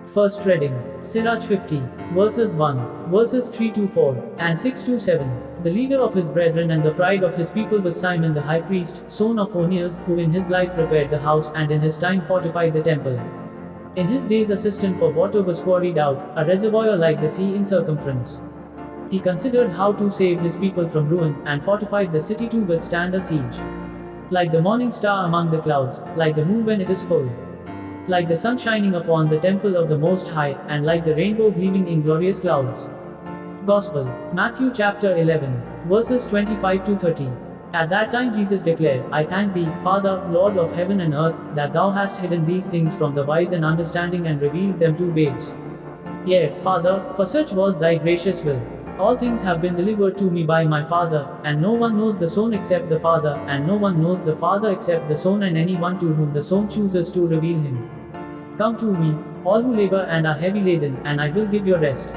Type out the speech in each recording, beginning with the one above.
First reading, Sirach 50, verses 1, verses 3 to 4, and 6 to 7. The leader of his brethren and the pride of his people was Simon the high priest, son of Onias, who in his life repaired the house and in his time fortified the temple. In his days a cistern for water was quarried out, a reservoir like the sea in circumference. He considered how to save his people from ruin, and fortified the city to withstand a siege. Like the morning star among the clouds, like the moon when it is full. Like the sun shining upon the temple of the Most High, and like the rainbow gleaming in glorious clouds. Gospel, Matthew chapter 11, verses 25 to 30. At that time Jesus declared, I thank thee, Father, Lord of heaven and earth, that thou hast hidden these things from the wise and understanding and revealed them to babes. Yea, Father, for such was thy gracious will. All things have been delivered to me by my Father, and no one knows the Son except the Father, and no one knows the Father except the Son and anyone to whom the Son chooses to reveal him. Come to me, all who labor and are heavy laden, and I will give you rest.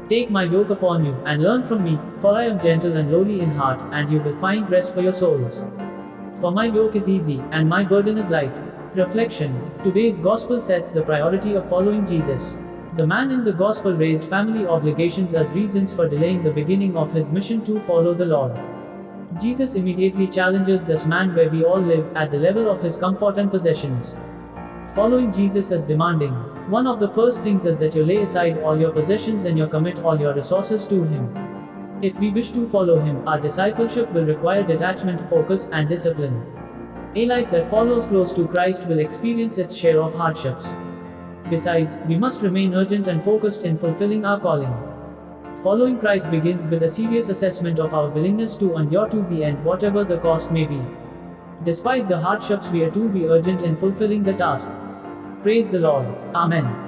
Take my yoke upon you, and learn from me, for I am gentle and lowly in heart, and you will find rest for your souls. For my yoke is easy, and my burden is light. Reflection. Today's Gospel sets the priority of following Jesus. The man in the Gospel raised family obligations as reasons for delaying the beginning of his mission to follow the Lord. Jesus immediately challenges this man where we all live, at the level of his comfort and possessions. Following Jesus is demanding. One of the first things is that you lay aside all your possessions and you commit all your resources to him. If we wish to follow him, our discipleship will require detachment, focus, and discipline. A life that follows close to Christ will experience its share of hardships. Besides, we must remain urgent and focused in fulfilling our calling. Following Christ begins with a serious assessment of our willingness to endure to the end, whatever the cost may be. Despite the hardships, we are to be urgent in fulfilling the task. Praise the Lord. Amen.